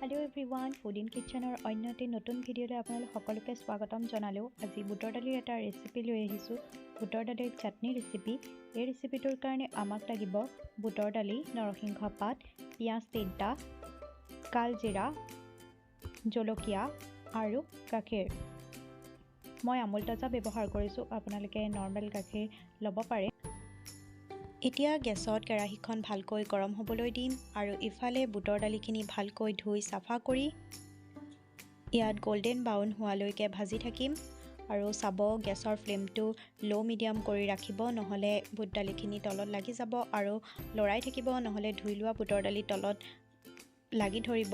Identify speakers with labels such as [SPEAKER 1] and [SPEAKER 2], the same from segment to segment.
[SPEAKER 1] Hello everyone, Food in Kitchen or অন্য এটি নতুন ভিডিঅ'লৈ আপোনালোক সকলোকে স্বাগতম জনালোঁ। আজি বুটৰ দালিৰ এটা ৰেচিপি লৈ আহিছোঁ। বুটৰ দালিৰ চাটনি ৰেচিপি। এই ৰেচিপিটোৰ কাৰণে আমাক লাগিব বুটৰ দালি, নৰসিংহ পাত, পিঁয়াজ 3টা, কালজিৰা, জলকীয়া আৰু গাখীৰ। মই আমুল তাজা ব্যৱহাৰ কৰিছোঁ, আপোনালোকে নৰ্মেল গাখীৰ ল'ব পাৰে। এতিয়া গেছত কেৰাহীখন ভালকৈ গৰম হ'বলৈ দিম আৰু ইফালে বুটৰ দালিখিনি ভালকৈ ধুই চাফা কৰি ইয়াত গোল্ডেন ব্ৰাউন হোৱালৈকে ভাজি থাকিম আৰু চাব গেছৰ ফ্লেমটো ল' মিডিয়াম কৰি ৰাখিব, নহ'লে বুট দালিখিনি তলত লাগি যাব আৰু লৰাই থাকিব, নহ'লে ধুই লোৱা বুটৰ দালি তলত লাগি ধৰিব।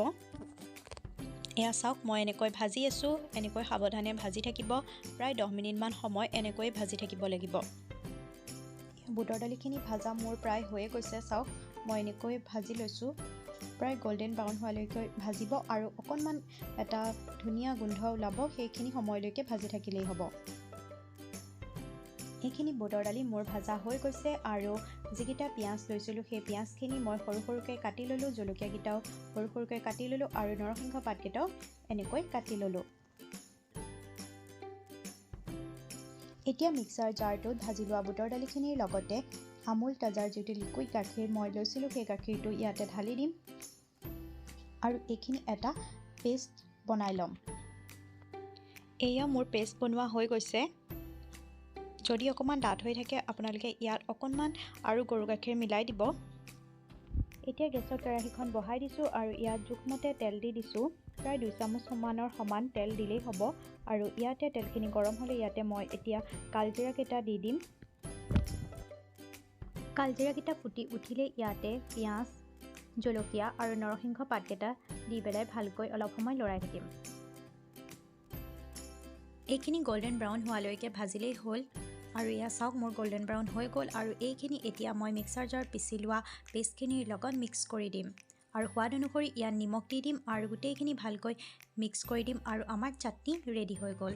[SPEAKER 1] এয়া চাওক, মই এনেকৈ ভাজি আছোঁ। এনেকৈ সাৱধানে ভাজি থাকিব, প্ৰায় 10 মিনিটমান সময় এনেকৈ ভাজি থাকিব লাগিব। বুটৰ দালিখিনি ভাজা মোৰ প্ৰায় হৈয়ে গৈছে। চাওক, মই এনেকৈ ভাজি লৈছোঁ। প্ৰায় গোল্ডেন ব্ৰাউন হোৱালৈকে ভাজিব আৰু অকণমান এটা ধুনীয়া গোন্ধ ওলাব, সেইখিনি সময়লৈকে ভাজি থাকিলেই হ'ব। এইখিনি বুটৰ দালি মোৰ ভাজা হৈ গৈছে আৰু যিকেইটা পিঁয়াজ লৈছিলোঁ সেই পিঁয়াজখিনি মই সৰু সৰুকৈ কাটি ল'লোঁ, জলকীয়াকেইটাও সৰু সৰুকৈ কাটি ল'লোঁ আৰু নৰসিংহ পাতকেইটাও এনেকৈ কাটি ল'লোঁ। এতিয়া মিক্সাৰ জাৰটোত ভাজি লোৱা বুটৰ দালিখিনিৰ লগতে আমুল তাজাৰ যিটো লিকুইড গাখীৰ মই লৈছিলোঁ সেই গাখীৰটো ইয়াতে ঢালি দিম আৰু এইখিনি এটা পেষ্ট বনাই ল'ম। এয়া মোৰ পেষ্ট বনোৱা হৈ গৈছে। যদি অকণমান ডাঠ হৈ থাকে আপোনালোকে ইয়াত অকণমান আৰু গৰু গাখীৰ মিলাই দিব। এতিয়া গেছত কেৰাহীখন বহাই দিছোঁ আৰু ইয়াত জোখমতে তেল দি দিছোঁ। প্ৰায় 2 চামুচ সমান তেল দিলেই হ'ব আৰু ইয়াতে তেলখিনি গৰম হ'লে ইয়াতে মই এতিয়া কালজিৰাকেইটা দি দিম। কালজিৰাকেইটা ফুটি উঠিলে ইয়াতে পিঁয়াজ, জলকীয়া আৰু নৰসিংহ পাতকেইটা দি পেলাই ভালকৈ অলপ সময় লৰাই থাকিম। এইখিনি গোল্ডেন ব্ৰাউন হোৱালৈকে ভাজিলেই হ'ল আৰু এয়া চাওক, মোৰ গোল্ডেন ব্ৰাউন হৈ গ'ল আৰু এইখিনি এতিয়া মই মিক্সাৰ জাৰত পিচি লোৱা পেষ্টখিনিৰ লগত মিক্স কৰি দিম আৰু সোৱাদ অনুসৰি ইয়াত নিমখ দি দিম আৰু গোটেইখিনি ভালকৈ মিক্স কৰি দিম আৰু আমাৰ চাটনি ৰেডি হৈ গ'ল।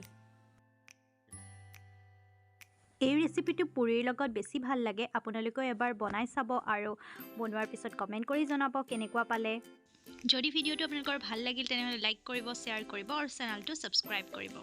[SPEAKER 1] এই ৰেচিপিটো পুৰিৰ লগত বেছি ভাল লাগে। আপোনালোকেও এবাৰ বনাই চাব আৰু বনোৱাৰ পিছত কমেণ্ট কৰি জনাব কেনেকুৱা পালে। যদি ভিডিঅ'টো আপোনালোকৰ ভাল লাগিল তেনেহ'লে লাইক কৰিব, শ্বেয়াৰ কৰিব আৰু চেনেলটো ছাবস্ক্ৰাইব কৰিব।